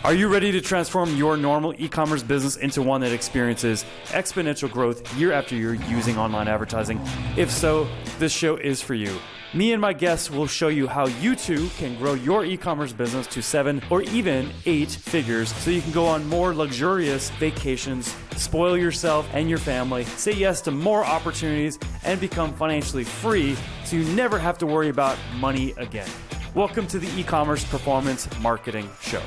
Are you ready to transform your normal e-commerce business into one that experiences exponential growth year after year using online advertising? If so, this show is for you. Me and my guests will show you how you too can grow your e-commerce business to 7 or even 8 figures so you can go on more luxurious vacations, spoil yourself and your family, say yes to more opportunities, and become financially free so you never have to worry about money again. Welcome to the E-commerce Performance Marketing Show.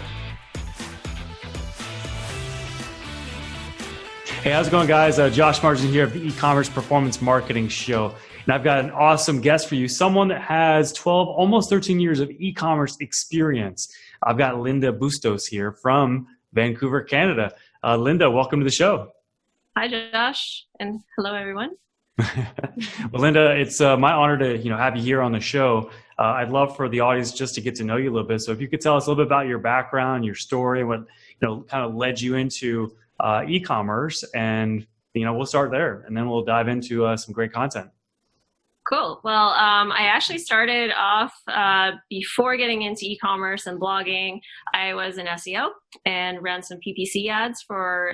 Hey, how's it going, guys? Josh Marsden here of the E-commerce Performance Marketing Show. And I've got an awesome guest for you, someone that has 12, almost 13 years of e-commerce experience. I've got Linda Bustos here from Vancouver, Canada. Linda, welcome to the show. Hi, Josh, and hello, everyone. Well, Linda, it's my honor to have you here on the show. I'd love for the audience just to get to know you a little bit. So if you could tell us a little bit about your background, your story, what kind of led you into e-commerce, and we'll start there, and then we'll dive into some great content. Cool. Well, I actually started off before getting into e-commerce and blogging. I was an SEO and ran some PPC ads for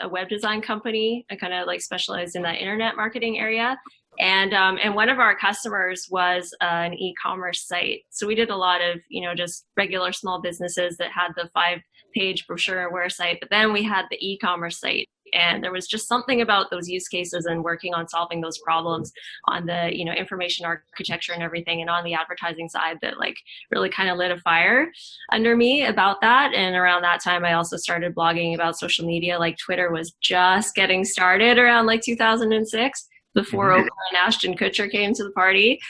a web design company. I kind of specialized in that internet marketing area. And one of our customers was an e-commerce site. So we did a lot of, just regular small businesses that had the 5-page brochure aware site, but then we had the e-commerce site. And there was just something about those use cases and working on solving those problems on the, information architecture and everything, and on the advertising side that really kind of lit a fire under me about that. And around that time, I also started blogging about social media. Twitter was just getting started around 2006. Before Oprah and Ashton Kutcher came to the party.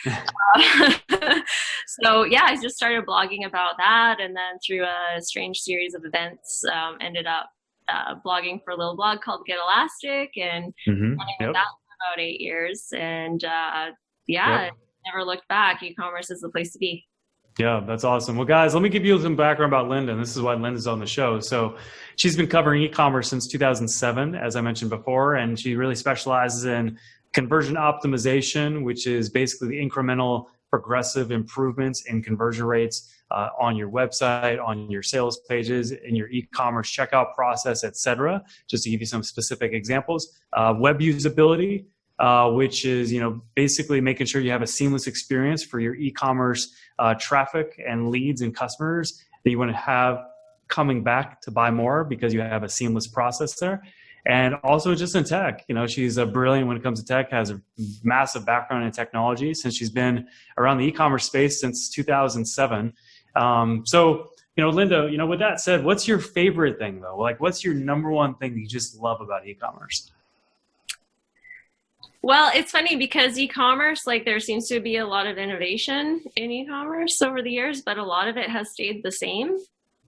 So yeah, I just started blogging about that, and then through a strange series of events, ended up blogging for a little blog called Get Elastic, and running with that for about 8 years. And never looked back. E-commerce is the place to be. Yeah, that's awesome. Well, guys, let me give you some background about Linda, and this is why Linda's on the show. So she's been covering e-commerce since 2007, as I mentioned before, and she really specializes in conversion optimization, which is basically the incremental progressive improvements in conversion rates on your website, on your sales pages, in your e-commerce checkout process, etc. Just to give you some specific examples. Web usability, which is basically making sure you have a seamless experience for your e-commerce traffic and leads and customers that you want to have coming back to buy more because you have a seamless process there. And also just in tech, she's brilliant when it comes to tech, has a massive background in technology since she's been around the e-commerce space since 2007. So, Linda, with that said, what's your favorite thing though? What's your number one thing that you just love about e-commerce? Well, it's funny because e-commerce, there seems to be a lot of innovation in e-commerce over the years, but a lot of it has stayed the same.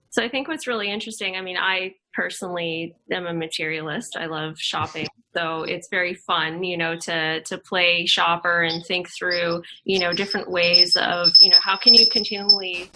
So I think what's really interesting, I personally am a materialist. I love shopping. So it's very fun, to play shopper and think through, different ways of, how can you continually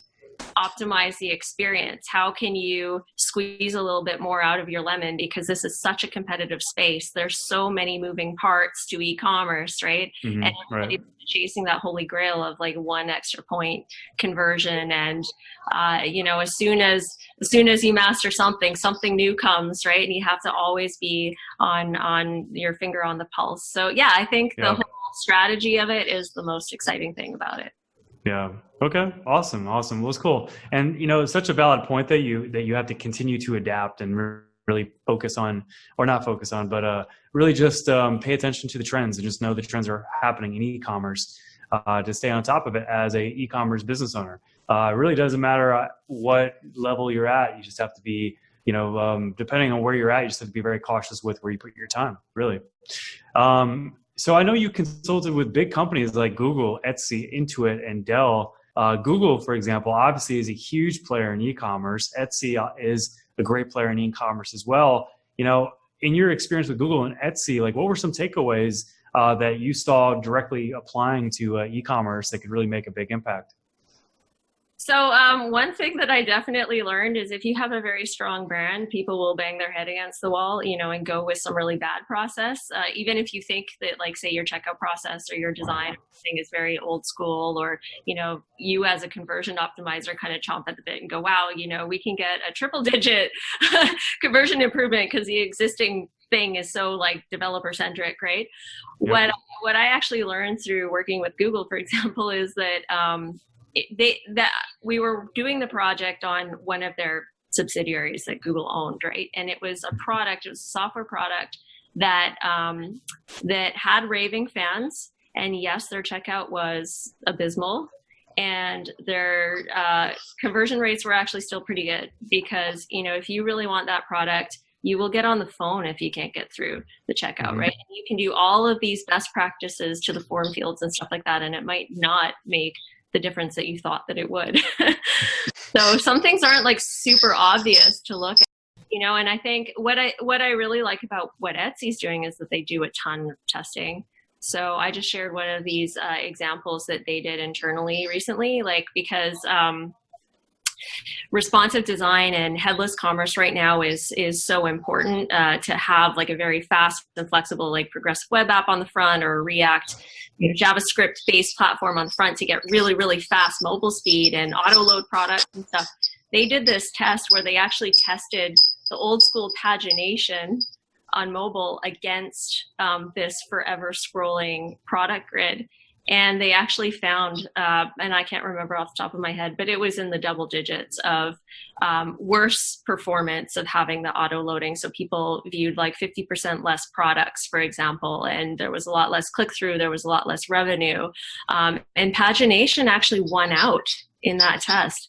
optimize the experience? How can you squeeze a little bit more out of your lemon? Because this is such a competitive space. There's so many moving parts to e-commerce, right? Mm-hmm, and everybody's chasing that holy grail of one extra point conversion. And, as soon as you master something new comes, right? And you have to always be on your finger on the pulse. So yeah, I think the whole strategy of it is the most exciting thing about it. Yeah. Okay. Awesome. Well, it's cool. And, it's such a valid point that you have to continue to adapt and really focus on, or not focus on, but really just pay attention to the trends and just know the trends are happening in e-commerce to stay on top of it as a e-commerce business owner. It really doesn't matter what level you're at. You just have to be, depending on where you're at, you just have to be very cautious with where you put your time, really. So I know you consulted with big companies like Google, Etsy, Intuit, and Dell. Google, for example, obviously is a huge player in e-commerce. Etsy is a great player in e-commerce as well. In your experience with Google and Etsy, what were some takeaways that you saw directly applying to e-commerce that could really make a big impact? One thing that I definitely learned is if you have a very strong brand, people will bang their head against the wall, and go with some really bad process. Even if you think that, like, say your checkout process or your design thing is very old school, or, you as a conversion optimizer kind of chomp at the bit and go, wow, we can get a triple digit conversion improvement because the existing thing is so like developer centric, right? Yep. What I actually learned through working with Google, for example, is that that we were doing the project on one of their subsidiaries that Google owned, right? And it was a product, it was a software product that that had raving fans. And yes, their checkout was abysmal, and their conversion rates were actually still pretty good, because if you really want that product, you will get on the phone if you can't get through the checkout, right? And you can do all of these best practices to the form fields and stuff like that, and it might not make the difference that you thought that it would. So some things aren't like super obvious to look at, and I think what I really like about what Etsy's doing is that they do a ton of testing. So I just shared one of these examples that they did internally recently, because responsive design and headless commerce right now is so important to have like a very fast and flexible like progressive web app on the front, or React JavaScript based platform on the front to get really, really fast mobile speed and auto load products and stuff. They did this test where they actually tested the old school pagination on mobile against this forever scrolling product grid. And they actually found, and I can't remember off the top of my head, but it was in the double digits of worse performance of having the auto loading. So people viewed like 50% less products, for example, and there was a lot less click-through, there was a lot less revenue. And pagination actually won out in that test.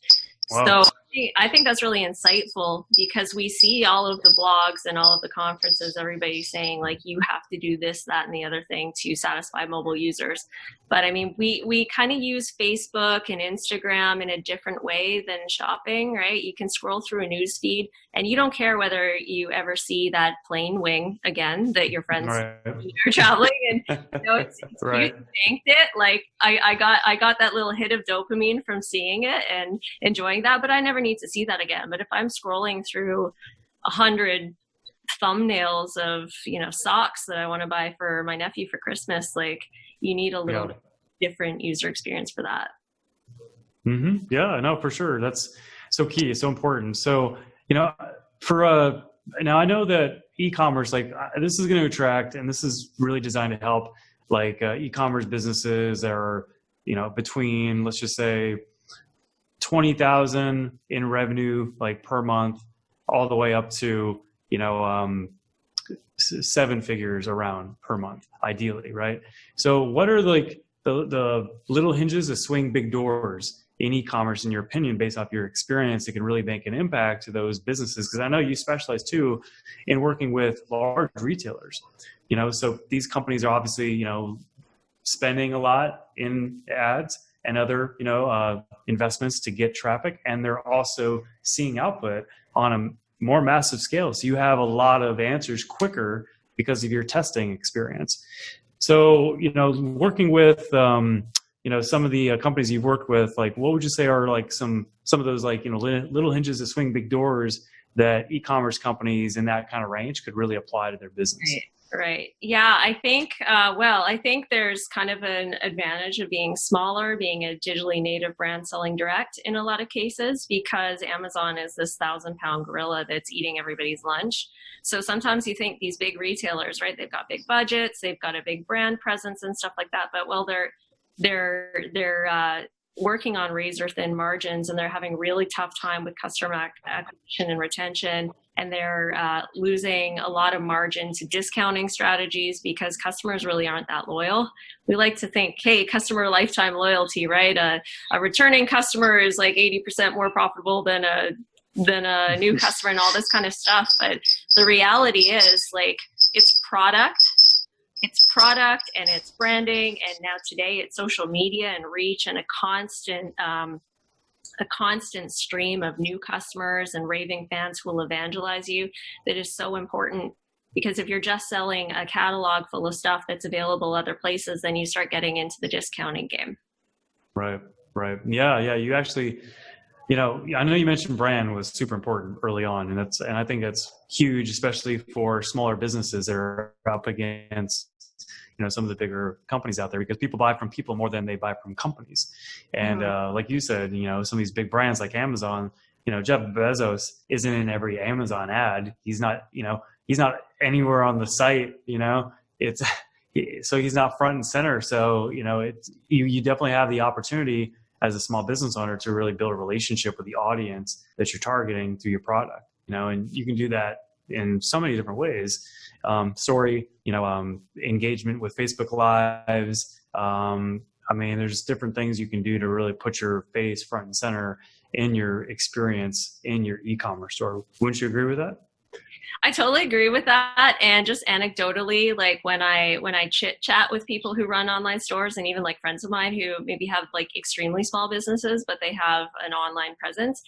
Wow. So I think that's really insightful, because we see all of the blogs and all of the conferences, everybody saying like, you have to do this, that, and the other thing to satisfy mobile users. But I mean, we kind of use Facebook and Instagram in a different way than shopping, right? You can scroll through a news feed and you don't care whether you ever see that plane wing again that your friends are traveling, and it's right. You thanked it. Like I got that little hit of dopamine from seeing it and enjoying that, but I never need to see that again. But if I'm scrolling through 100 thumbnails of socks that I want to buy for my nephew for Christmas, like you need a little different user experience for that. Mm-hmm. Yeah, no, for sure. That's so key, so important. So now I know that e-commerce, like this is going to attract, and this is really designed to help like e-commerce businesses that are between, let's just say, 20,000 in revenue like per month, all the way up to 7 figures around per month, ideally, right? So what are like the little hinges that swing big doors in e-commerce, in your opinion, based off your experience, that can really make an impact to those businesses? Because I know you specialize too in working with large retailers, so these companies are obviously spending a lot in ads and other investments to get traffic, and they're also seeing output on a more massive scale. So you have a lot of answers quicker because of your testing experience. So working with some of the companies you've worked with, like what would you say are like some of those like little hinges that swing big doors that e-commerce companies in that kind of range could really apply to their business? Right. Yeah, I think, I think there's kind of an advantage of being smaller, being a digitally native brand selling direct in a lot of cases, because Amazon is this 1,000-pound gorilla that's eating everybody's lunch. So sometimes you think these big retailers, right, they've got big budgets, they've got a big brand presence and stuff like that, but they're working on razor thin margins, and they're having really tough time with customer acquisition and retention. And they're losing a lot of margin to discounting strategies because customers really aren't that loyal. We like to think, hey, customer lifetime loyalty, right? A returning customer is like 80% more profitable than a new customer and all this kind of stuff. But the reality is, like, it's product and it's branding, and now today it's social media and reach, and a constant stream of new customers and raving fans who will evangelize you. That is so important, because if you're just selling a catalog full of stuff that's available other places, then you start getting into the discounting game. Right. Yeah. You actually I know you mentioned brand was super important early on, and I think that's huge, especially for smaller businesses that are up against, some of the bigger companies out there, because people buy from people more than they buy from companies. And like you said, some of these big brands like Amazon, Jeff Bezos isn't in every Amazon ad. He's not, he's not anywhere on the site. It's so he's not front and center. So you definitely have the opportunity as a small business owner to really build a relationship with the audience that you're targeting through your product, and you can do that in so many different ways. Engagement with Facebook Lives. There's different things you can do to really put your face front and center in your experience in your e-commerce store. Wouldn't you agree with that? I totally agree with that. And just anecdotally, like when I chit chat with people who run online stores, and even like friends of mine who maybe have like extremely small businesses, but they have an online presence,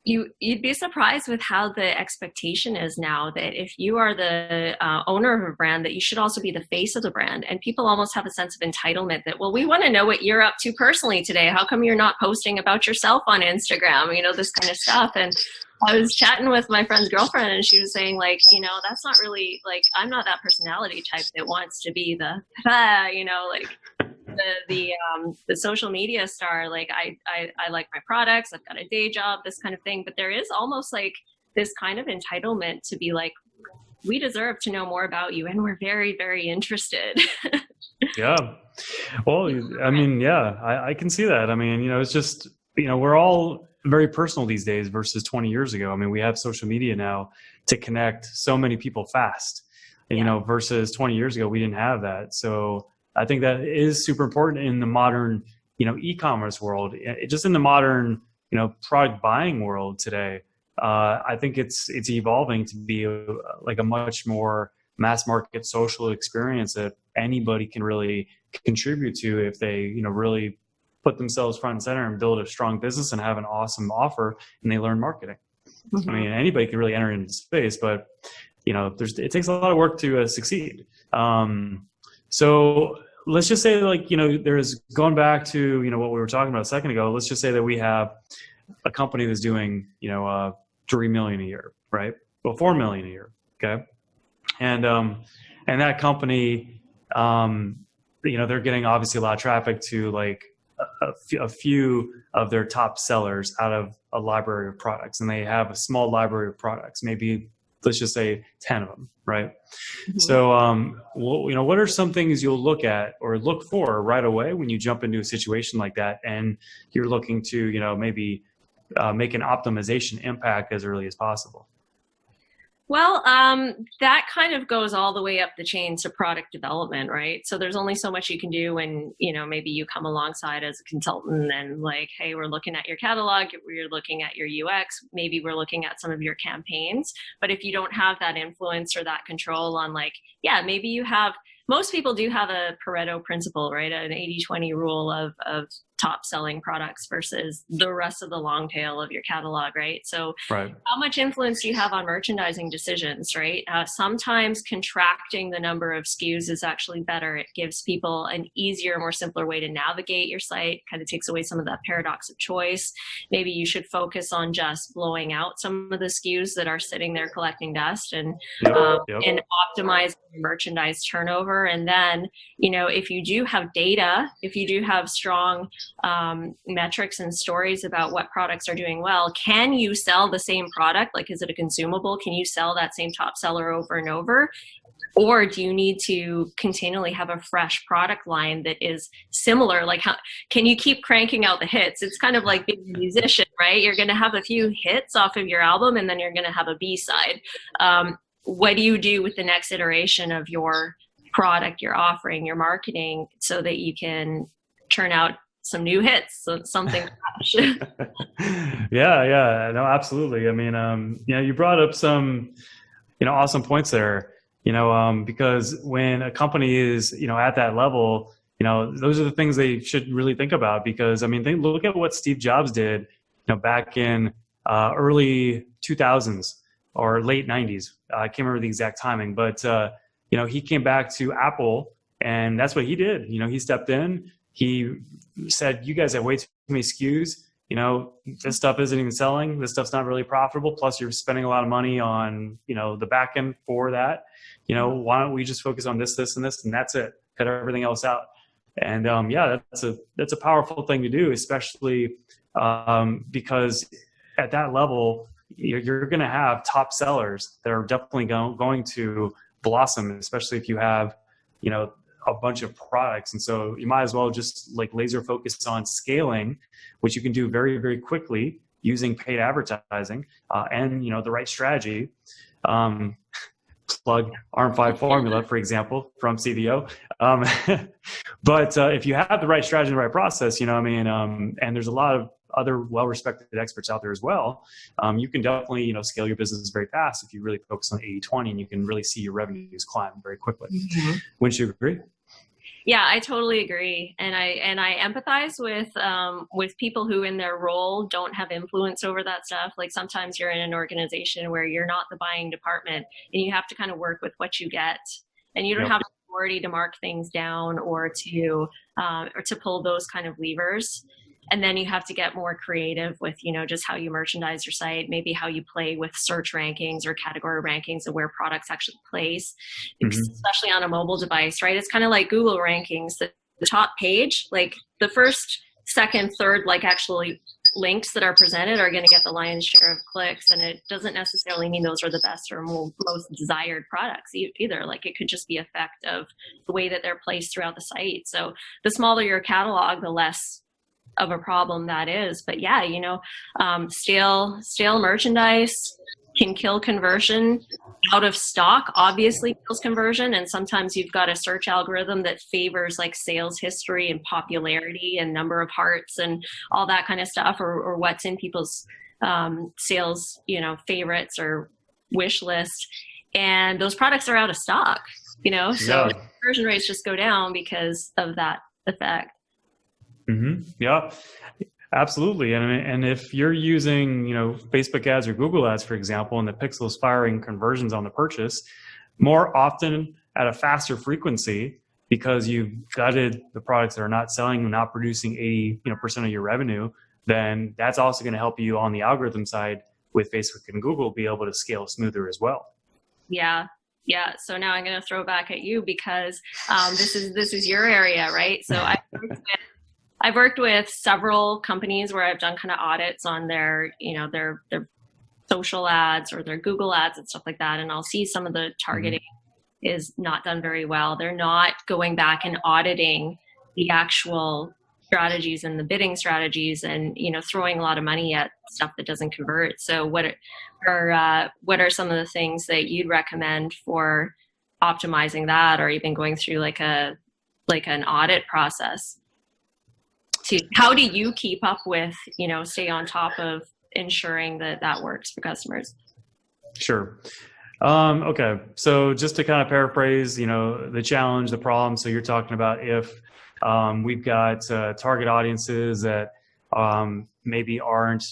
you'd be surprised with how the expectation is now that if you are the owner of a brand, that you should also be the face of the brand. And people almost have a sense of entitlement that, well, we want to know what you're up to personally today. How come you're not posting about yourself on Instagram? This kind of stuff. And I was chatting with my friend's girlfriend, and she was saying, like, that's not really, like, I'm not that personality type that wants to be the, the social media star. Like, I like my products. I've got a day job, this kind of thing. But there is almost like this kind of entitlement to be like, we deserve to know more about you, and we're very, very interested. Yeah. Well, I can see that. It's just, we're all very personal these days versus 20 years ago. We have social media now to connect so many people fast, versus 20 years ago, we didn't have that. So I think that is super important in the modern, e-commerce world. Just in the modern, product buying world today. I think it's evolving to be like a much more mass market social experience that anybody can really contribute to if they, really put themselves front and center and build a strong business and have an awesome offer, and they learn marketing. Mm-hmm. Anybody can really enter into the space, but it takes a lot of work to succeed. So let's just say, like, there's going back to, what we were talking about a second ago. Let's just say that we have a company that's doing, $3 million a year, right? Well, $4 million a year. Okay. And that company, they're getting obviously a lot of traffic to like a few of their top sellers out of a library of products, and they have a small library of products, maybe let's just say 10 of them, right? Mm-hmm. So, what are some things you'll look at or look for right away when you jump into a situation like that, and you're looking to, maybe make an optimization impact as early as possible? Well, that kind of goes all the way up the chain to product development, right? So there's only so much you can do when, maybe you come alongside as a consultant and like, hey, we're looking at your catalog, we're looking at your UX, maybe we're looking at some of your campaigns. But if you don't have that influence or that control on, like, maybe you have, most people do have a Pareto principle, right? An 80-20 rule of top selling products versus the rest of the long tail of your catalog, right? So right. How much influence do you have on merchandising decisions, right? Sometimes contracting the number of SKUs is actually better. It gives people an easier, more simpler way to navigate your site, kind of takes away some of that paradox of choice. Maybe you should focus on just blowing out some of the SKUs that are sitting there collecting dust and optimize merchandise turnover. And then, if you do have data, if you do have strong metrics and stories about what products are doing well, can you sell the same product? Like, is it a consumable? Can you sell that same top seller over and over? Or do you need to continually have a fresh product line that is similar? Like, how can you keep cranking out the hits? It's kind of like being a musician, right? You're going to have a few hits off of your album, and then you're going to have a B-side. What do you do with the next iteration of your product, your offering, your marketing, so that you can turn out some new hits, so something fresh? Yeah, no, absolutely. You brought up some, awesome points there, because when a company is, at that level, those are the things they should really think about, because, they look at what Steve Jobs did, back in early 2000s or late 90s. I can't remember the exact timing, but, he came back to Apple, and that's what he did. He stepped in. He said, you guys have way too many SKUs. this stuff isn't even selling. This stuff's not really profitable. Plus you're spending a lot of money on, the back end for that. Why don't we just focus on this, and this, and that's it. Cut everything else out. And that's a powerful thing to do, especially because at that level, you're going to have top sellers that are definitely going to blossom, especially if you have, a bunch of products. And so you might as well just like laser focus on scaling, which you can do very, very quickly using paid advertising and, the right strategy. Plug ARM5 formula, for example, from CDO. But if you have the right strategy and the right process, and there's a lot of other well-respected experts out there as well, you can definitely, scale your business very fast if you really focus on 80-20, and you can really see your revenues climb very quickly. Mm-hmm. Wouldn't you agree? Yeah, I totally agree. And I empathize with people who in their role don't have influence over that stuff. Like sometimes you're in an organization where you're not the buying department and you have to kind of work with what you get, and you don't have the authority to mark things down or to pull those kind of levers. And then you have to get more creative with, just how you merchandise your site, maybe how you play with search rankings or category rankings and where products actually place, especially on a mobile device, right? It's kind of like Google rankings. The top page, like the first, second, third, like actually links that are presented are going to get the lion's share of clicks. And it doesn't necessarily mean those are the best or most desired products either. Like it could just be effect of the way that they're placed throughout the site. So the smaller your catalog, the less of a problem that is. But yeah, stale merchandise can kill conversion. Out of stock obviously kills conversion, and sometimes you've got a search algorithm that favors like sales history and popularity and number of hearts and all that kind of stuff, or what's in people's sales favorites or wish list, and those products are out of stock, so conversion rates just go down because of that effect. Mm-hmm. Yeah, absolutely. And if you're using, Facebook ads or Google ads, for example, and the pixel is firing conversions on the purchase more often at a faster frequency because you've gutted the products that are not selling and not producing 80% of your revenue, then that's also going to help you on the algorithm side with Facebook and Google be able to scale smoother as well. Yeah. Yeah. So now I'm going to throw back at you because this is your area, right? So I've worked with several companies where I've done kind of audits on their social ads or their Google ads and stuff like that. And I'll see some of the targeting is not done very well. They're not going back and auditing the actual strategies and the bidding strategies and, throwing a lot of money at stuff that doesn't convert. So what are some of the things that you'd recommend for optimizing that, or even going through like an audit process? How do you keep up with, stay on top of ensuring that works for customers? Sure. Okay. So just to kind of paraphrase, the challenge, the problem. So you're talking about if we've got target audiences that maybe aren't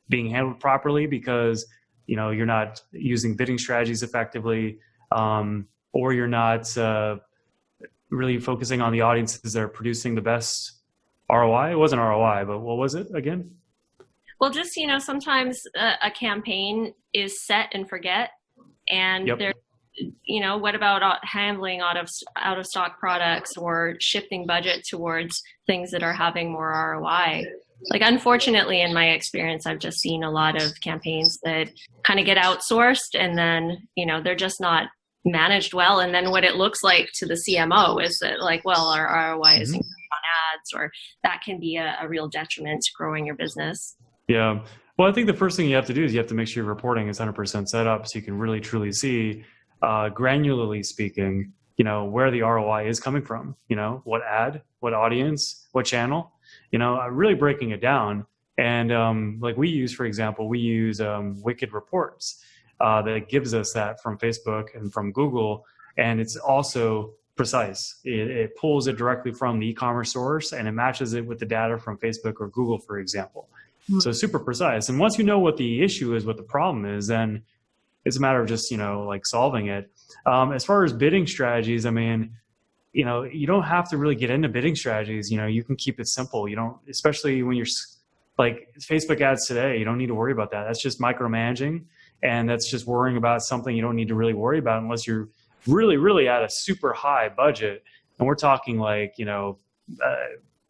being handled properly because, you're not using bidding strategies effectively, or you're not really focusing on the audiences that are producing the best ROI. It wasn't ROI, but what was it again? Well, just, sometimes a campaign is set and forget. And there, what about handling out of stock products or shifting budget towards things that are having more ROI? Like, unfortunately, in my experience, I've just seen a lot of campaigns that kind of get outsourced and then, they're just not managed well. And then what it looks like to the CMO is that like, well, our ROI is on ads, or that can be a real detriment to growing your business. Yeah. Well, I think the first thing you have to do is you have to make sure your reporting is 100% set up so you can really truly see, granularly speaking, where the ROI is coming from, what ad, what audience, what channel, really breaking it down. And like we use, for example, Wicked Reports that gives us that from Facebook and from Google. And it's also precise. It pulls it directly from the e-commerce source and it matches it with the data from Facebook or Google, for example. So super precise. And once you know what the issue is, what the problem is, then it's a matter of just, like solving it. As far as bidding strategies, you don't have to really get into bidding strategies. You can keep it simple. You don't, especially when you're like Facebook ads today, you don't need to worry about that. That's just micromanaging, and that's just worrying about something you don't need to really worry about unless you're really, really at a super high budget. And we're talking like,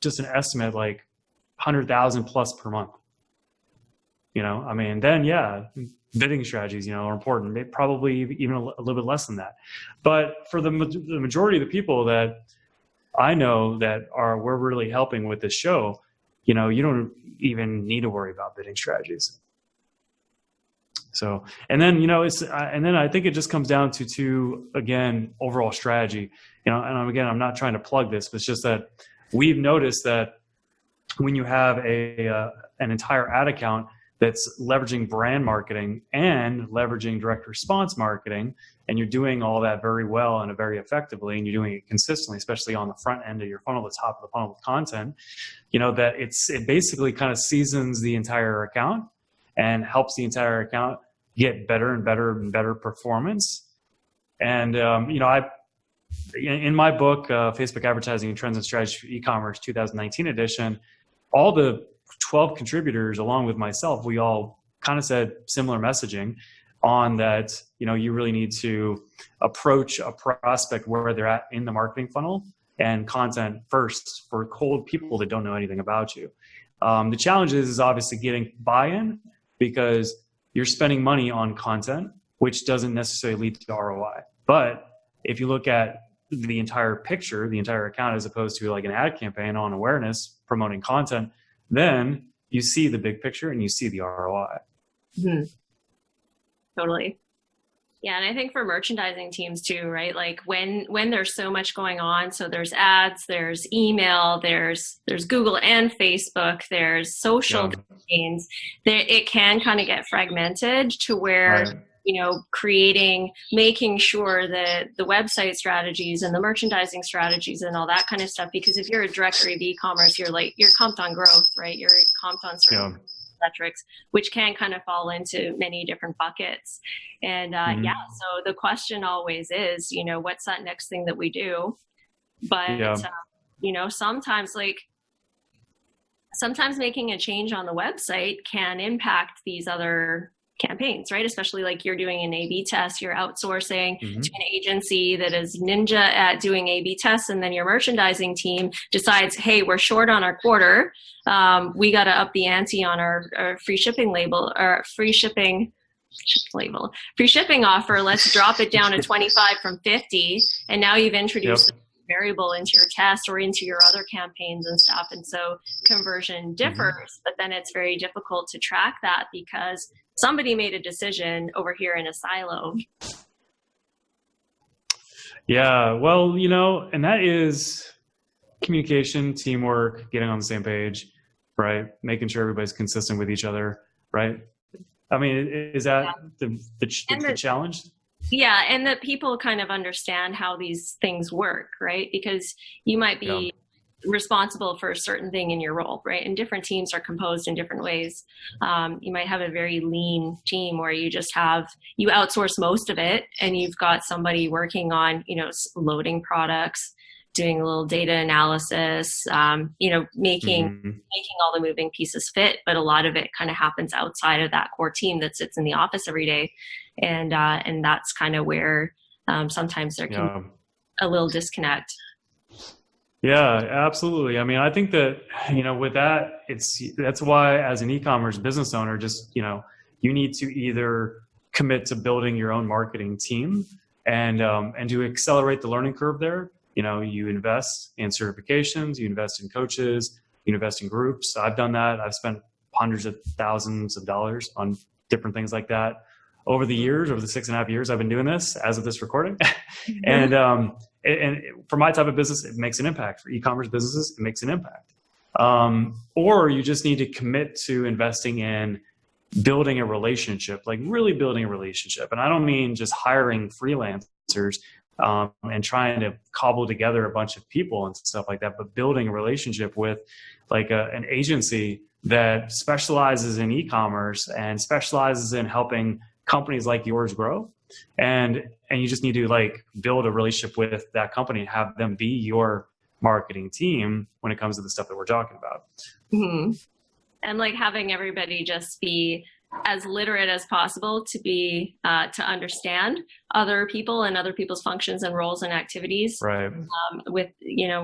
just an estimate, like 100,000 plus per month. I mean, then bidding strategies, are important. Maybe probably even a little bit less than that. But for the majority of the people that I know that we're really helping with this show, you don't even need to worry about bidding strategies. So, and then, and then I think it just comes down to again, overall strategy, and again, I'm not trying to plug this, but it's just that we've noticed that when you have an entire ad account that's leveraging brand marketing and leveraging direct response marketing, and you're doing all that very well and very effectively, and you're doing it consistently, especially on the front end of your funnel, the top of the funnel with content, that it basically kind of seasons the entire account and helps the entire account get better and better and better performance. And, in my book, Facebook Advertising Trends and Strategies for E-commerce 2019 edition, all the 12 contributors, along with myself, we all kind of said similar messaging on that, you really need to approach a prospect where they're at in the marketing funnel and content first for cold people that don't know anything about you. The challenge is obviously getting buy-in, because you're spending money on content, which doesn't necessarily lead to ROI. But if you look at the entire picture, the entire account, as opposed to like an ad campaign on awareness promoting content, then you see the big picture and you see the ROI. Mm-hmm. Totally. Yeah. And I think for merchandising teams too, right? Like when there's so much going on, so there's ads, there's email, there's Google and Facebook, there's social campaigns, it can kind of get fragmented to where, Right. making sure that the website strategies and the merchandising strategies and all that kind of stuff, because if you're a directory of e-commerce, you're comped on growth, right? You're comped on certain metrics, which can kind of fall into many different buckets. And so the question always is, what's that next thing that we do? But, sometimes making a change on the website can impact these other campaigns, right? Especially like you're doing an A/B test, you're outsourcing to an agency that is ninja at doing A/B tests, and then your merchandising team decides, hey, we're short on our quarter. We got to up the ante on our free shipping label or free shipping offer. Let's drop it down to 25 from 50. And now you've introduced a variable into your test or into your other campaigns and stuff. And so conversion differs, but then it's very difficult to track that because somebody made a decision over here in a silo. Yeah, well, and that is communication, teamwork, getting on the same page, right? Making sure everybody's consistent with each other, right? I mean, is that the challenge? Yeah, and that people kind of understand how these things work, right? Because you might be responsible for a certain thing in your role, right? And different teams are composed in different ways. You might have a very lean team where you outsource most of it, and you've got somebody working on, loading products, doing a little data analysis, making all the moving pieces fit. But a lot of it kind of happens outside of that core team that sits in the office every day. And that's kind of where sometimes there can be a little disconnect. Yeah, absolutely. I mean, I think that, with that, that's why as an e-commerce business owner, just, you need to either commit to building your own marketing team and to accelerate the learning curve there. You invest in certifications, you invest in coaches, you invest in groups. I've done that. I've spent hundreds of thousands of dollars on different things like that over the 6.5 years I've been doing this as of this recording. And for my type of business, it makes an impact. For e-commerce businesses, it makes an impact. Or you just need to commit to investing in building a relationship, like really building a relationship. And I don't mean just hiring freelancers and trying to cobble together a bunch of people and stuff like that, but building a relationship with like an agency that specializes in e-commerce and specializes in helping companies like yours grow. And you just need to like build a relationship with that company and have them be your marketing team when it comes to the stuff that we're talking about. Mm-hmm. And like having everybody just be as literate as possible to be to understand other people and other people's functions and roles and activities. Right. We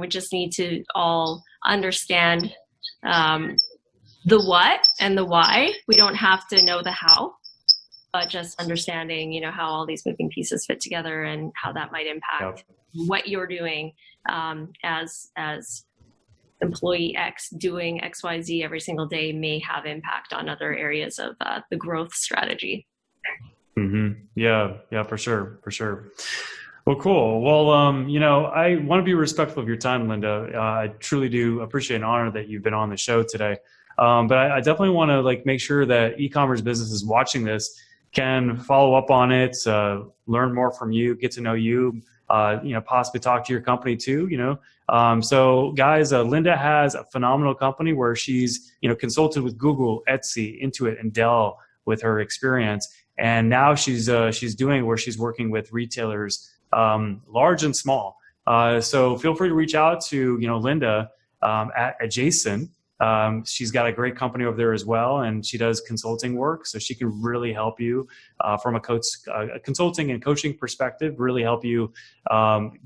just need to all understand the what and the why. We don't have to know the how, but just understanding, how all these moving pieces fit together and how that might impact what you're doing as employee X doing XYZ every single day may have impact on other areas of the growth strategy. Mm-hmm. Yeah, for sure. Well, cool. Well, I want to be respectful of your time, Linda. I truly do appreciate and honor that you've been on the show today. But I definitely want to make sure that e-commerce businesses watching this can follow up on it, learn more from you, get to know you, possibly talk to your company too, So guys, Linda has a phenomenal company where she's, consulted with Google, Etsy, Intuit, and Dell with her experience. And now she's doing where she's working with retailers, large and small. So feel free to reach out to, Linda at Adjacent. She's got a great company over there as well, and she does consulting work, so she can really help you from a consulting and coaching perspective, really help you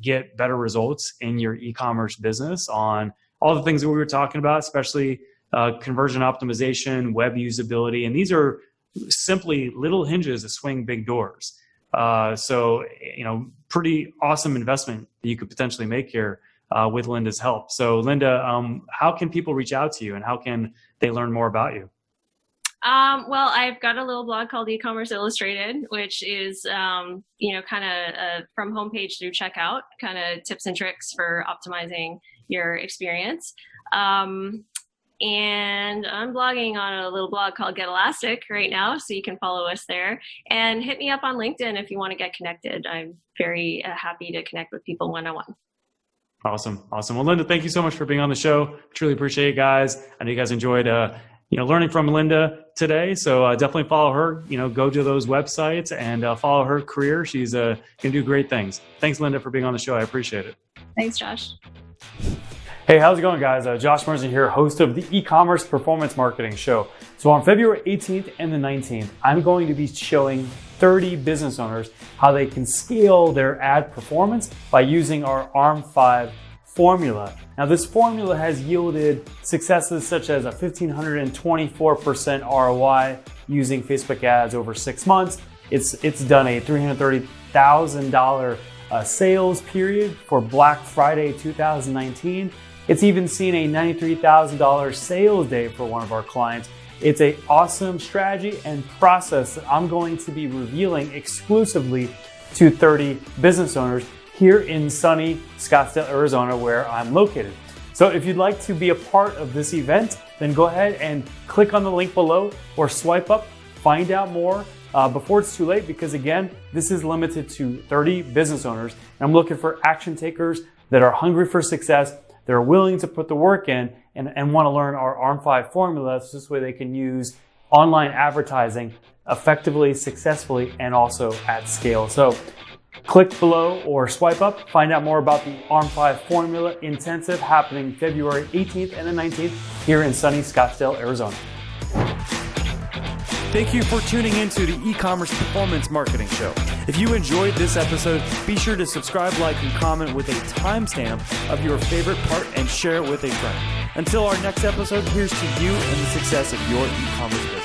get better results in your e-commerce business on all the things that we were talking about, especially conversion optimization, web usability, and these are simply little hinges that swing big doors. So, pretty awesome investment that you could potentially make here with Linda's help. So Linda, how can people reach out to you and how can they learn more about you? Well, I've got a little blog called E-commerce Illustrated, which is, kind of from homepage through checkout, kind of tips and tricks for optimizing your experience. And I'm blogging on a little blog called Get Elastic right now, so you can follow us there and hit me up on LinkedIn if you want to get connected. I'm very happy to connect with people one-on-one. Awesome. Well, Linda, thank you so much for being on the show. Truly appreciate it, guys. I know you guys enjoyed, learning from Linda today. So definitely follow her, go to those websites and follow her career. She's going to do great things. Thanks, Linda, for being on the show. I appreciate it. Thanks, Josh. Hey, how's it going, guys? Josh Marsden here, host of the E-commerce Performance Marketing Show. So on February 18th and the 19th, I'm going to be showing 30 business owners how they can scale their ad performance by using our ARM5 formula. Now, this formula has yielded successes such as a 1,524% ROI using Facebook ads over 6 months. It's done a $330,000 sales period for Black Friday 2019. It's even seen a $93,000 sales day for one of our clients. It's an awesome strategy and process that I'm going to be revealing exclusively to 30 business owners here in sunny Scottsdale, Arizona, where I'm located. So if you'd like to be a part of this event, then go ahead and click on the link below or swipe up, find out more before it's too late, because again, this is limited to 30 business owners. And I'm looking for action takers that are hungry for success. They're willing to put the work in and want to learn our ARM5 formula, so this way they can use online advertising effectively, successfully, and also at scale. So click below or swipe up, find out more about the ARM5 formula intensive happening February 18th and the 19th here in sunny Scottsdale, Arizona. Thank you for tuning into the E-commerce Performance Marketing Show. If you enjoyed this episode, be sure to subscribe, like, and comment with a timestamp of your favorite part and share it with a friend. Until our next episode, here's to you and the success of your e-commerce business.